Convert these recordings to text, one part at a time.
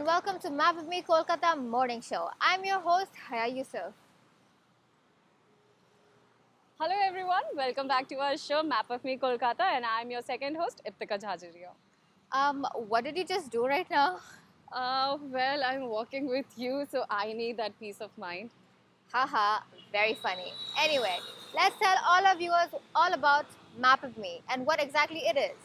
Welcome to Map of Me Kolkata Morning Show. I'm your host, Haya Yusuf. Hello everyone, welcome back to our show Map of Me Kolkata, and I'm your second host Iptika Jhajaria. What did you just do right now? Well, I'm walking with you, so I need that peace of mind. Haha, very funny. Anyway, let's tell all our viewers all about Map of Me and what exactly it is.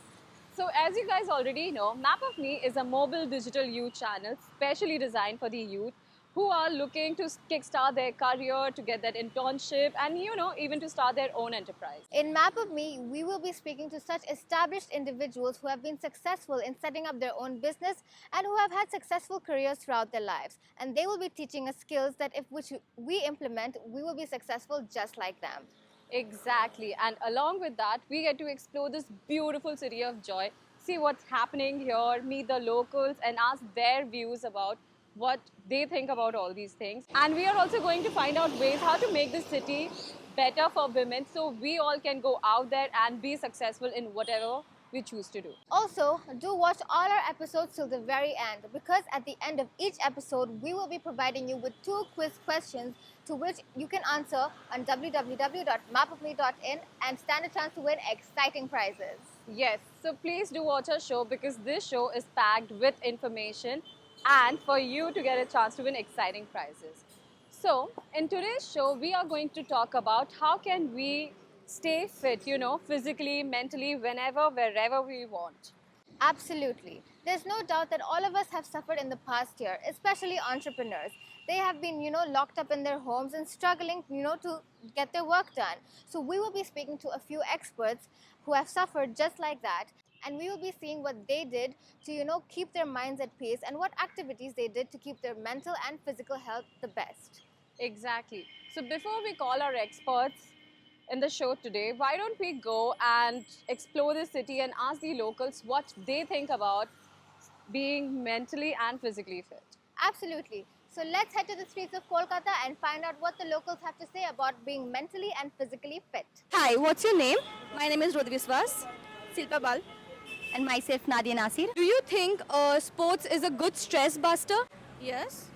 So as you guys already know, Map of Me is a mobile digital youth channel specially designed for the youth who are looking to kickstart their career, to get that internship, and even to start their own enterprise. In Map of Me, we will be speaking to such established individuals who have been successful in setting up their own business and who have had successful careers throughout their lives. And they will be teaching us skills that if which we implement, we will be successful just like them. Exactly, and along with that, we get to explore this beautiful city of joy, see what's happening here, meet the locals, and ask their views about what they think about all these things. And we are also going to find out ways how to make this city better for women so we all can go out there and be successful in whatever we choose to do. Also, do watch all our episodes till the very end, because at the end of each episode, we will be providing you with 2 quiz questions to which you can answer on www.mapofme.in and stand a chance to win exciting prizes. Yes, so please do watch our show because this show is packed with information and for you to get a chance to win exciting prizes. So, in today's show, we are going to talk about how can we stay fit, physically, mentally, whenever, wherever we want. Absolutely. There's no doubt that all of us have suffered in the past year, especially entrepreneurs. They have been, locked up in their homes and struggling, to get their work done. So we will be speaking to a few experts who have suffered just like that. And we will be seeing what they did to, keep their minds at peace and what activities they did to keep their mental and physical health the best. Exactly. So before we call our experts in the show today, why don't we go and explore the city and ask the locals what they think about being mentally and physically fit. Absolutely. So let's head to the streets of Kolkata and find out what the locals have to say about being mentally and physically fit. Hi, what's your name? My name is Rodviswas, Silpa Bal, and myself Nadia Nasir. Do you think sports is a good stress buster? Yes,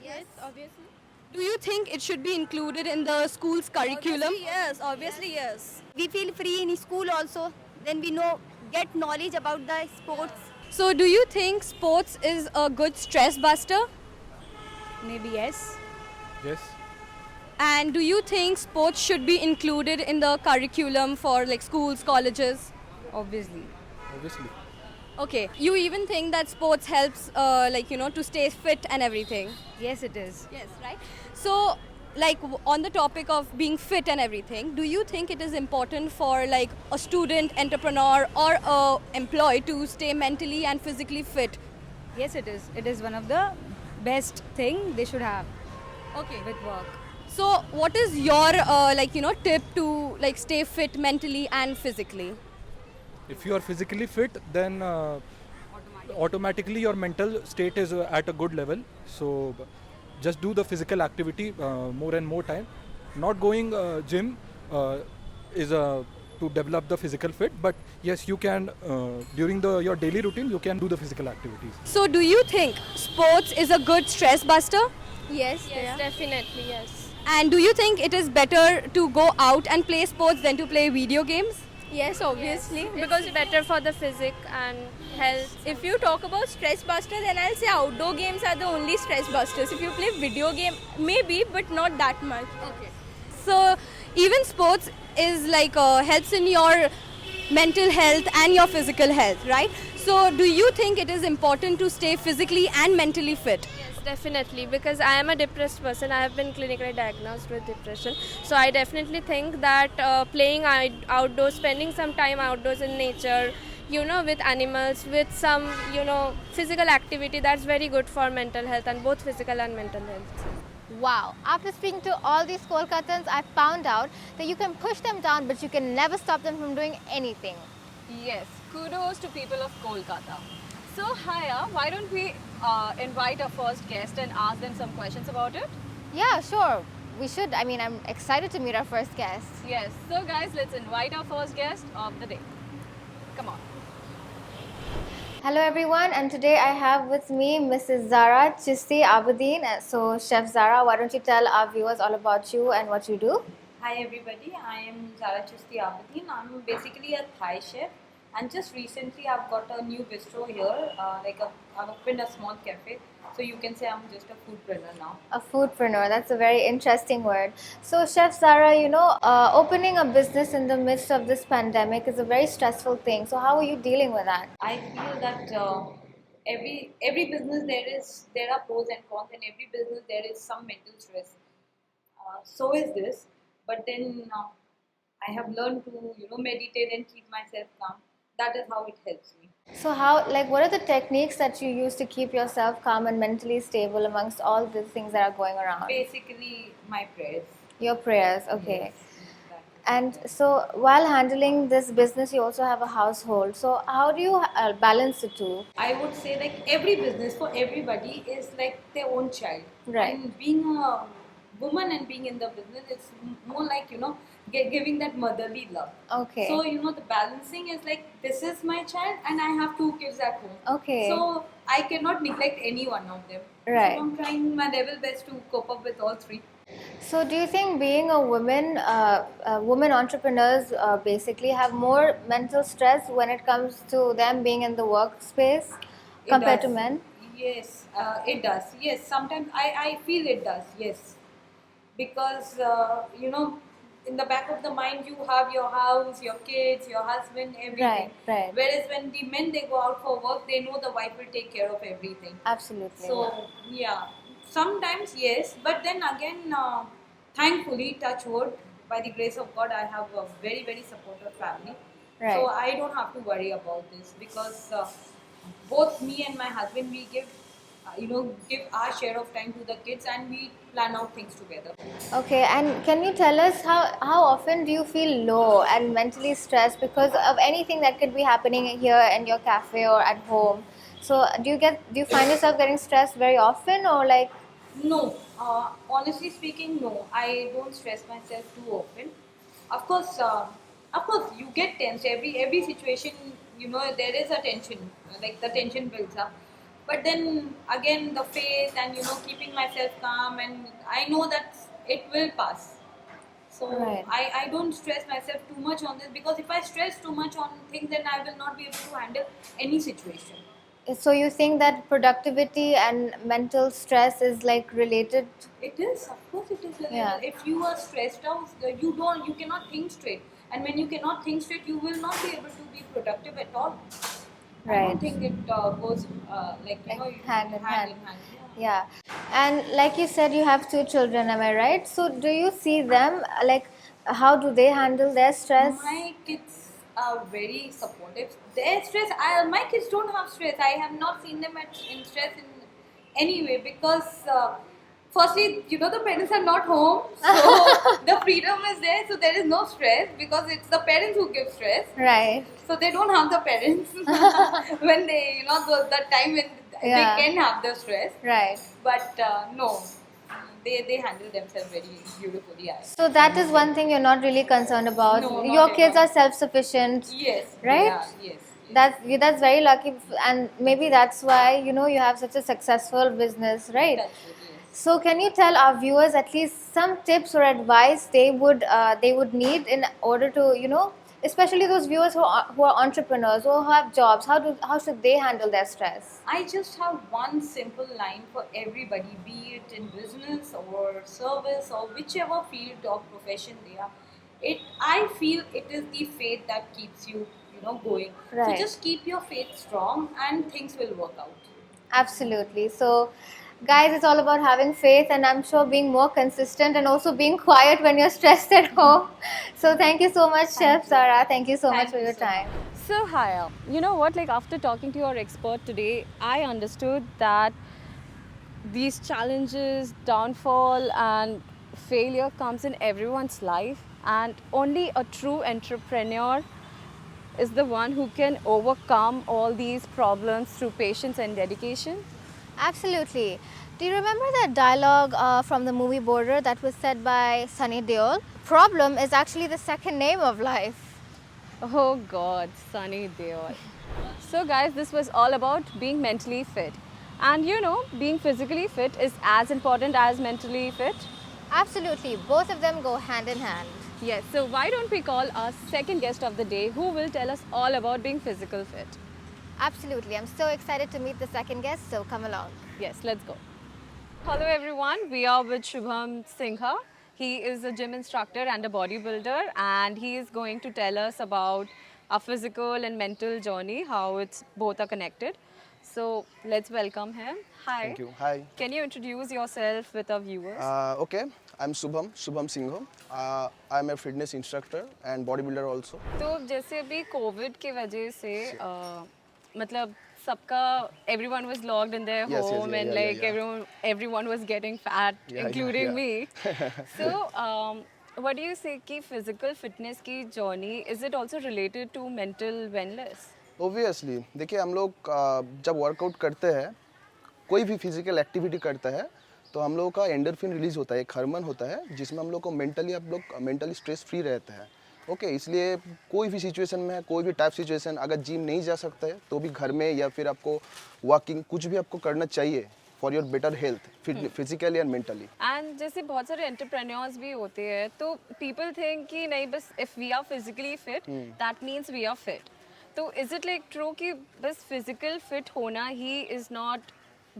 obviously. Do you think it should be included in the school's curriculum? Obviously yes. We feel free in school also. Then we get knowledge about the sports. So do you think sports is a good stress buster? Maybe yes. Yes. And do you think sports should be included in the curriculum for like schools, colleges? Obviously. Okay. You even think that sports helps to stay fit and everything? Yes, it is. Yes, right? So, on the topic of being fit and everything, do you think it is important for a student, entrepreneur or a employee to stay mentally and physically fit? Yes, it is. It is one of the best thing they should have. Okay. With work. So, what is your tip to stay fit mentally and physically? If you are physically fit, then automatically your mental state is at a good level. So just do the physical activity more and more time. Not going gym is to develop the physical fit, but yes, you can during your daily routine you can do the physical activities. So do you think sports is a good stress buster? Yes, definitely, yes. And do you think it is better to go out and play sports than to play video games? Yes, obviously, because it's better for the physic and health. If you talk about stress buster, then I'll say outdoor games are the only stress busters. If you play video game, maybe, but not that much. Okay. So even sports is helps in your mental health and your physical health, right? So, do you think it is important to stay physically and mentally fit? Yes, definitely. Because I am a depressed person. I have been clinically diagnosed with depression. So I definitely think that playing outdoors, spending some time outdoors in nature, with animals, with some, physical activity, that's very good for mental health and both physical and mental health. Wow, after speaking to all these Kolkatans, I found out that you can push them down, but you can never stop them from doing anything. Yes, kudos to people of Kolkata. So, Haya, why don't we invite our first guest and ask them some questions about it? Yeah, sure. We should. I mean, I'm excited to meet our first guest. Yes. So, guys, let's invite our first guest of the day. Come on. Hello, everyone, and today I have with me Mrs. Zara Chisti Abudin. So, Chef Zara, why don't you tell our viewers all about you and what you do? Hi everybody, I am Zara Chisti Abedin. I'm basically a Thai chef, and just recently I've got a new bistro here. I've opened a small cafe, so you can say I'm just a foodpreneur now. A foodpreneur, that's a very interesting word. So, Chef Zara, opening a business in the midst of this pandemic is a very stressful thing. So, how are you dealing with that? I feel that every business there are pros and cons, and every business there is some mental stress. So is this, but then I have learned to meditate and keep myself calm. That is how it helps me. So, what are the techniques that you use to keep yourself calm and mentally stable amongst all the things that are going around? Basically, my prayers. Your prayers, okay. Yes, that is And right. so, while handling this business, you also have a household. So, how do you balance the two? I would say like every business for everybody is like their own child. Right. And being a woman and being in the business, it's more like giving that motherly love. Okay. So the balancing is like this is my child and I have 2 kids at home. Okay. So I cannot neglect any one of them. Right. So I'm trying my level best to cope up with all three. So, do you think being a women entrepreneurs basically have more mental stress when it comes to them being in the workspace It compared to does. men? Yes, it does. Yes, sometimes I feel it does. Yes, because in the back of the mind you have your house, your kids, your husband, everything. Right. Whereas when the men they go out for work, they know the wife will take care of everything. Absolutely. So yeah, sometimes yes, but then again, thankfully, touch wood, by the grace of God, I have a very very supportive family. Right. So I don't have to worry about this because both me and my husband we give our share of time to the kids and we plan out things together. Okay, and can you tell us how often do you feel low and mentally stressed because of anything that could be happening here in your cafe or at home? So do you find yourself getting stressed very often or like? No, honestly speaking, no. I don't stress myself too often. Of course, you get tense. Every situation, there is a tension. Like the tension builds up. But then again, the faith and keeping myself calm, and I know that it will pass. So Right. I don't stress myself too much on this because if I stress too much on things, then I will not be able to handle any situation. So you think that productivity and mental stress is like related? It is, of course, it is. Yeah. If you are stressed out, you cannot think straight, and when you cannot think straight, you will not be able to be productive at all. I Right. don't think it goes Hand in hand. Yeah. Yeah. And like you said, you have 2 children, am I right? So do you see them like how do they handle their stress? My kids are very supportive. Their stress, my kids don't have stress. I have not seen them in stress in any way because, firstly, the parents are not home, so the freedom is there, so there is no stress because it's the parents who give stress. Right. So they don't have the parents when they, the time when Yeah. they can have the stress. Right. But no, they handle themselves very beautifully. So that is one thing you're not really concerned about. No, not Your at kids all. are self-sufficient. Yes. Right? Yes. That's very lucky, and maybe that's why you have such a successful business, right? That's it, yes. So can you tell our viewers at least some tips or advice they would need in order to especially those viewers who are entrepreneurs or who have jobs, how should they handle their stress? I just have one simple line for everybody, be it in business or service or whichever field or profession they are. I feel it is the faith that keeps you, going. So Right. just keep your faith strong and things will work out. Absolutely. So, guys, it's all about having faith, and I'm sure being more consistent and also being quiet when you're stressed at home. So, thank you so much, Chef Sarah. Thank you so much Thank for you your so time. So, Haya, you know what? Like, after talking to your expert today, I understood that these challenges, downfall, and failure comes in everyone's life, and only a true entrepreneur is the one who can overcome all these problems through patience and dedication. Absolutely. Do you remember that dialogue from the movie Border that was said by Sunny Deol? Problem is actually the second name of life. Oh God, Sunny Deol. So guys, this was all about being mentally fit. And you know, being physically fit is as important as mentally fit. Absolutely. Both of them go hand in hand. Yes, so why don't we call our second guest of the day who will tell us all about being physical fit. Absolutely. I'm so excited to meet the second guest, so come along. Yes, let's go. Hello everyone, we are with Shubham Singha. He is a gym instructor and a bodybuilder, and he is going to tell us about our physical and mental journey, how it's both are connected. So let's welcome him. Hi. Thank you. Hi. Can you introduce yourself with our viewers? Okay, I'm Shubham Singh. I'm a fitness instructor and bodybuilder also. तो जैसे अभी Covid की वजह से मतलब सबका everyone was locked in their Yes, home and like yeah. everyone was getting fat, Yeah, including yeah. me. So what do you say कि physical fitness की journey is it also related to mental wellness? Obviously, देखिए हम लोग जब workout करते हैं, कोई भी फिजिकल एक्टिविटी करता है, तो हम लोगों का एंडोर्फिन रिलीज होता है, एक हार्मोन होता है जिसमें हम लोग को मेंटली स्ट्रेस फ्री रहते हैं. ओके इसलिए कोई भी सिचुएशन में कोई भी टाइप सिचुएशन अगर जिम नहीं जा सकता है तो भी घर में या फिर आपको वॉकिंग कुछ भी आपको करना चाहिए for your better health physically and mentally. And जैसे बहुत सारे एंटरप्रेन्योर्स भी होते हैं तो पीपल थिंक कि नहीं बस if we are physically fit that means we are fit. तो इज इट लाइक ट्रू कि बस फिजिकल फिट होना ही is not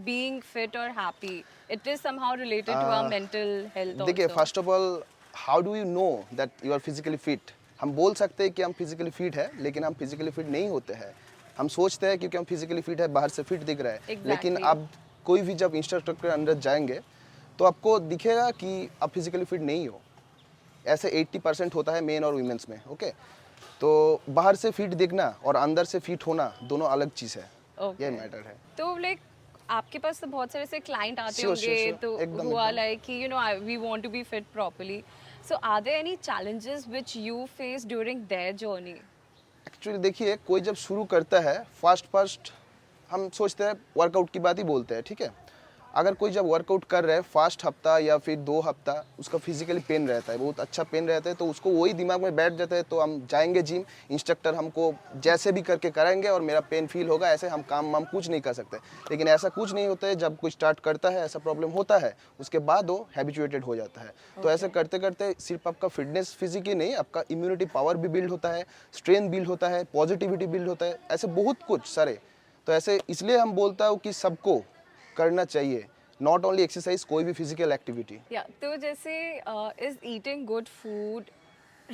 being fit or happy? It is somehow related to our mental health also. देखिए first of all how do you know that you are physically fit. हम बोल सकते हैं कि हम फिजिकली फिट है लेकिन हम फिजिकली फिट नहीं होते हैं. हम सोचते हैं क्योंकि हम फिजिकली फिट है बाहर से फिट दिख रहा है Exactly. लेकिन आप कोई भी जब इंस्ट्रक्टर के अंदर जाएंगे तो आपको दिखेगा कि आप फिजिकली फिट नहीं हो. ऐसे 80% होता है मेन और वीमेंस में. ओके तो बाहर से फिट दिखना और अंदर से फिट होना दोनों अलग चीज़ है. ये मैटर है. तो लाइक आपके पास तो बहुत सारे ऐसे क्लाइंट आते Sure, होंगे sure. तो एकदम, who are एकदम. like you know we want to be fit properly. So are there any challenges which you face during their journey? Actually देखिए कोई जब शुरू करता है फर्स्ट हम सोचते हैं वर्कआउट की बात ही बोलते हैं. ठीक है अगर कोई जब वर्कआउट कर रहा है फर्स्ट हफ्ता या फिर 2 हफ्ता उसका फिजिकली पेन रहता है, बहुत अच्छा पेन रहता है, तो उसको वही दिमाग में बैठ जाता है तो हम जाएंगे जिम, इंस्ट्रक्टर हमको जैसे भी करके कराएंगे और मेरा पेन फील होगा, ऐसे हम कुछ नहीं कर सकते. लेकिन ऐसा कुछ नहीं होता है. जब कोई स्टार्ट करता है ऐसा प्रॉब्लम होता है उसके बाद वो हैबिचुएटेड हो जाता है. तो ऐसे करते करते सिर्फ आपका फिटनेस फिजिक ही नहीं आपका इम्यूनिटी पावर भी बिल्ड होता है, स्ट्रेंथ बिल्ड होता है, पॉजिटिविटी बिल्ड होता है, ऐसे बहुत कुछ सारे. तो ऐसे इसलिए हम बोलता हूँ कि सबको करना चाहिए, नॉट ओनली एक्सरसाइज कोई भी फिजिकल एक्टिविटी. या तो जैसे is eating good food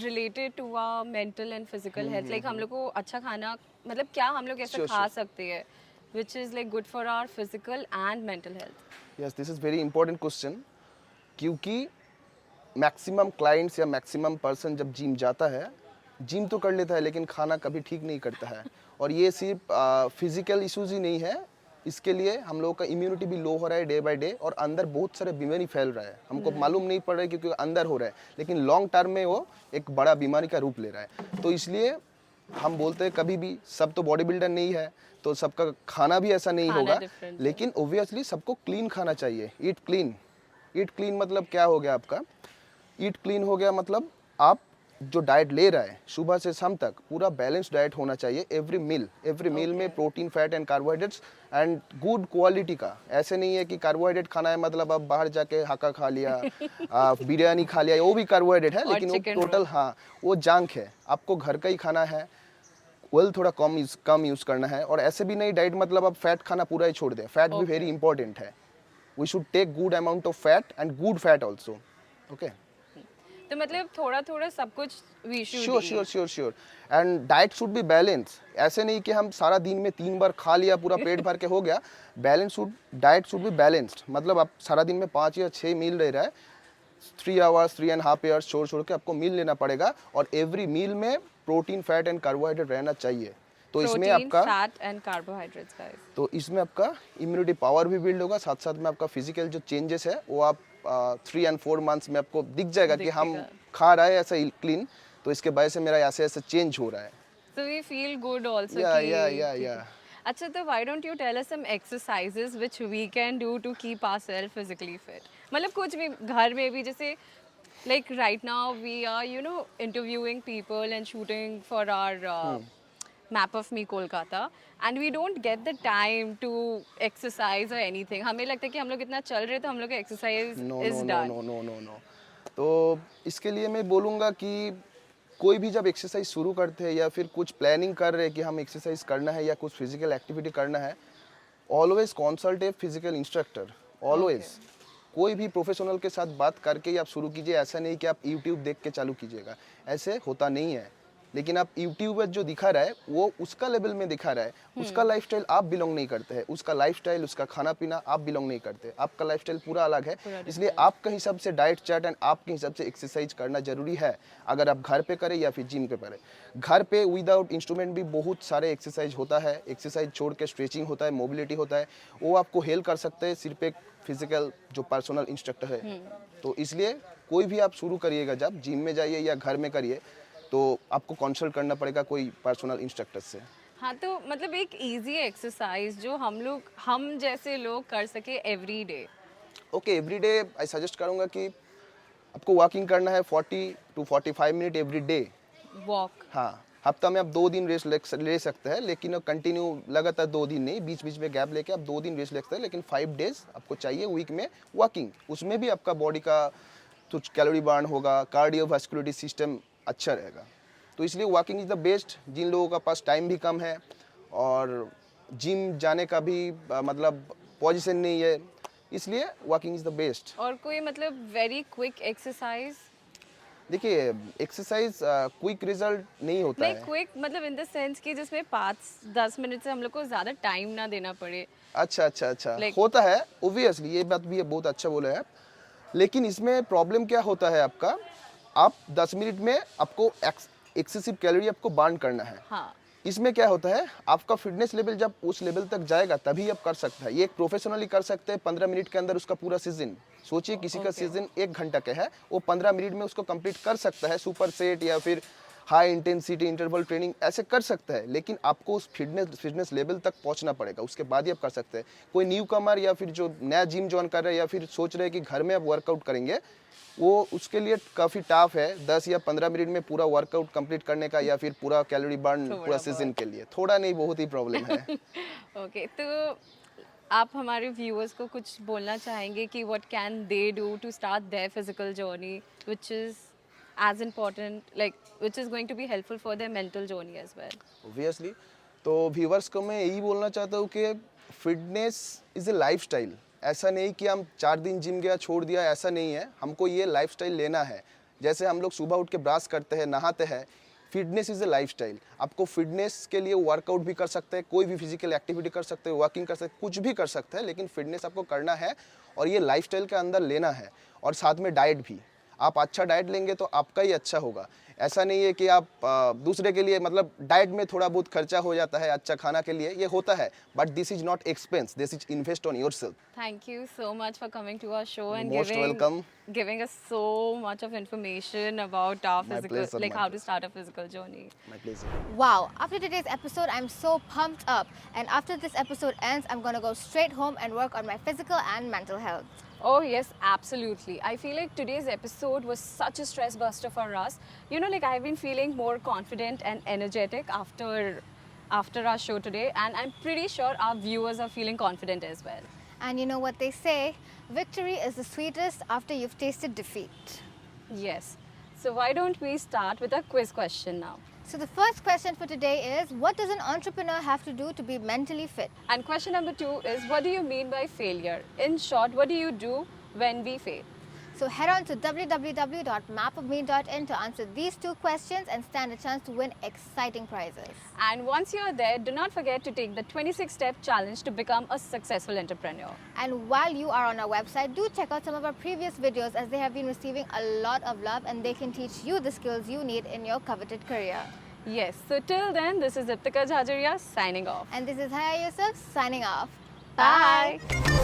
related to our mental and physical health? Like हम लोग को अच्छा खाना मतलब क्या हम लोग ऐसा खा सकते हैं which is like good for our physical and mental health? Yes this is very important question क्योंकि मैक्सिमम क्लाइंट्स या मैक्सिमम पर्सन जब जिम जाता है जिम तो कर लेता है लेकिन खाना कभी ठीक नहीं करता है. और ये सिर्फ फिजिकल इश्यूज ही नहीं है, इसके लिए हम लोगों का इम्यूनिटी भी लो हो रहा है डे बाय डे और अंदर बहुत सारे बीमारी फैल रहा है. हमको मालूम नहीं पड़ रहा है क्योंकि अंदर हो रहा है लेकिन लॉन्ग टर्म में वो एक बड़ा बीमारी का रूप ले रहा है. तो इसलिए हम बोलते हैं कभी भी सब तो बॉडी बिल्डर नहीं है तो सबका खाना भी ऐसा नहीं होगा, लेकिन ओब्वियसली सबको क्लीन खाना चाहिए. ईट क्लीन मतलब क्या हो गया आपका? ईट क्लीन हो गया मतलब आप जो डाइट ले रहा है सुबह से शाम तक पूरा बैलेंस डाइट होना चाहिए. एवरी मील में protein fat and carbohydrates and good quality का. ऐसे नहीं है कि कार्बोहाइड्रेट खाना है मतलब आप बाहर जाके हाका खा लिया बिरयानी खा लिया, वो भी कार्बोहाइड्रेट है लेकिन वो टोटल वो जंक है. आपको घर का ही खाना है, ऑयल थोड़ा कम यूज़ करना है. और ऐसे भी नहीं डाइट मतलब आप फैट खाना पूरा ही छोड़ दें. फैट भी वेरी इंपॉर्टेंट है. We should take good amount of fat and good fat also. Okay तो मतलब थोड़ा थोड़ा सब कुछ we should sure eat. Sure sure sure and diet should be balance. ऐसे नहीं कि हम सारा दिन में 3 बार खा लिया पूरा पेट भर के हो गया. Diet should be balanced. मतलब आप सारा दिन में 5 या 6 मील ले रहा है, 3 आवर्स 3.5 आवर्स छोड़ छोड़ के आपको मील लेना पड़ेगा. और एवरी मील में प्रोटीन, फैट एंड कार्बोहाइड्रेट रहना चाहिए. तो इसमें Protein, आपका fat and carbohydrates, guys. तो इसमें आपका इम्यूनिटी पावर भी बिल्ड होगा. साथ साथ में आपका फिजिकल जो चेंजेस है वो आप 3 and 4 मंथ्स में आपको दिख जाएगा कि हम खा रहा है ऐसा क्लीन, तो इसके वजह से मेरा ऐसे ऐसे चेंज हो रहा है. So we feel good also. या अच्छा, तो why don't you tell us some exercises which we can do to keep ourselves physically fit? मतलब कुछ भी घर में भी, जैसे like right now we are interviewing people and shooting for our map of me Kolkata, and we don't get the time to exercise or anything. हमें लगता है कि हम लोग इतना चल रहे तो हम लोग का exercise is done. नो. तो इसके लिए मैं बोलूँगा कि कोई भी जब एक्सरसाइज शुरू करते हैं या फिर कुछ प्लानिंग कर रहे हैं कि हम एक्सरसाइज करना है या कुछ फिजिकल एक्टिविटी करना है, always consult a physical instructor. Always कोई भी प्रोफेशनल के साथ बात करके ही आप शुरू कीजिए. ऐसा नहीं कि आप यूट्यूब देख के चालू कीजिएगा, ऐसे होता नहीं है. लेकिन आप यूट्यूब पर जो दिखा रहा है वो उसका लेवल में दिखा रहा है. उसका लाइफस्टाइल आप बिलोंग नहीं करते हैं. उसका लाइफस्टाइल, उसका खाना पीना आप बिलोंग नहीं करते. आपका लाइफस्टाइल पूरा अलग है. इसलिए आपके हिसाब से डाइट चार्ट एंड आपके हिसाब से एक्सरसाइज करना जरूरी है. अगर आप घर पे करें या फिर जिम पे करें. घर पे विदाउट इंस्ट्रूमेंट भी बहुत सारे एक्सरसाइज होता है. एक्सरसाइज छोड़ के स्ट्रेचिंग होता है, मोबिलिटी होता है, वो आपको हेल्प कर सकते हैं सिर्फ एक फिजिकल जो पर्सनल इंस्ट्रक्टर है. तो इसलिए कोई भी आप शुरू करिएगा, जब जिम में जाइए या घर में करिए, तो आपको कंसल्ट करना पड़ेगा कोई पर्सनल इंस्ट्रक्टर से. हाँ, तो मतलब एक इजी एक्सरसाइज जो हम जैसे लोग कर सके every day. Okay, every day I suggest करूँगा कि आपको वॉकिंग करना है 40 to 45 minute every day. Walk. हाँ, हफ्ता में आप 2 दिन रेस्ट ले सकते हैं, लेकिन कंटिन्यू लगातार 2 दिन नहीं, बीच बीच में गैप लेके आप 2 दिन रेस्ट ले सकते हैं. लेकिन 5 डेज आपको चाहिए वीक में वॉकिंग. उसमें भी आपका बॉडी का कुछ कैलोरी बर्न होगा, कार्डियोवास्कुलर सिस्टम अच्छा रहेगा. तो इसलिए वॉकिंग इज़ द बेस्ट. जिन लोगों का पास टाइम भी कम है और जिम जाने का भी मतलब पोजीशन नहीं है, इसलिए वॉकिंग इज़ द बेस्ट. और कोई मतलब वेरी क्विक एक्सरसाइज? देखिए, एक्सरसाइज क्विक रिजल्ट नहीं होता नहीं, है. क्विक मतलब इन द सेंस कि जिसमें 5-10 मिनट से हम लोग को ज़्यादा टाइम ना देना पड़े. अच्छा, होता है ओबियसली. ये बात भी है, बहुत अच्छा बोला है आप. लेकिन इसमें प्रॉब्लम क्या होता है आपका, आप 10 मिनट में आपको एक्सेसिव कैलोरी आपको बर्न करना है. हाँ. इसमें क्या होता है, आपका फिटनेस लेवल जब उस लेवल तक जाएगा तभी आप कर सकते हैं. ये एक प्रोफेशनली कर सकते हैं 15 मिनट के अंदर उसका पूरा सीजन. सोचिए किसी का सीजन 1 घंटा का है, वो 15 मिनट में उसको कंप्लीट कर सकता है. सुपर सेट या फिर हाई इंटेंसिटी इंटरवल ट्रेनिंग ऐसे कर सकता है. लेकिन आपको उस फिटनेस लेवल तक पहुंचना पड़ेगा, उसके बाद ही आप कर सकते हैं. कोई न्यू कमर या फिर जो नया जिम ज्वाइन कर रहे हैं या फिर सोच रहे हैं कि घर में आप वर्कआउट करेंगे, वो उसके लिए काफ़ी टफ है 10 या 15 मिनट में पूरा वर्कआउट कंप्लीट करने का, या फिर पूरा कैलोरी बर्न पूरा सीजन के लिए. थोड़ा नहीं, बहुत ही प्रॉब्लम है. ओके, तो आप हमारे व्यूअर्स को कुछ बोलना चाहेंगे कि what can they do to start their physical journey which is as important, like which is going to be helpful for their mental journey as well? Obviously, तो व्यूअर्स को मैं यही बोलना चाहता हूँ कि फिटनेस इज़ ए लाइफस्टाइल. ऐसा नहीं कि हम 4 दिन जिम गया छोड़ दिया, ऐसा नहीं है. हमको ये लाइफस्टाइल लेना है. जैसे हम लोग सुबह उठ के ब्रश करते हैं, नहाते हैं, फिटनेस इज़ ए लाइफस्टाइल. आपको फिटनेस के लिए वर्कआउट भी कर सकते हैं, कोई भी फिजिकल एक्टिविटी कर सकते हैं, वॉकिंग कर सकते हैं, कुछ भी कर सकते हैं, लेकिन फिटनेस आपको करना है और ये लाइफस्टाइल के अंदर लेना है. और साथ में डाइट भी. आप अच्छा डाइट लेंगे तो आपका ही अच्छा होगा. ऐसा नहीं है कि आप दूसरे के लिए, मतलब डाइट में थोड़ा बहुत खर्चा हो जाता है अच्छा खाना के लिए, ये होता है, but this is not expense, this is invest on yourself. Thank you so much for coming to our show and Most welcome. giving us so much of information about our My physical, pleasure, like my how to start a physical journey. My pleasure. Wow, after today's episode, I'm so pumped up. And after this episode ends, I'm going to go straight home and work on my physical and mental health. Oh yes, absolutely. I feel like today's episode was such a stress buster for us. You know, like I've been feeling more confident and energetic after our show today, and I'm pretty sure our viewers are feeling confident as well. And you know what they say, victory is the sweetest after you've tasted defeat. Yes. So why don't we start with a quiz question now? So the first question for today is, what does an entrepreneur have to do to be mentally fit? And question number 2 is, what do you mean by failure? In short, what do you do when we fail? So head on to www.mapofme.in to answer these 2 questions and stand a chance to win exciting prizes. And once you're there, do not forget to take the 26-step challenge to become a successful entrepreneur. And while you are on our website, do check out some of our previous videos as they have been receiving a lot of love and they can teach you the skills you need in your coveted career. Yes, so till then, this is Iptika Jhajaria signing off. And this is Haya Yusuf signing off. Bye. Bye.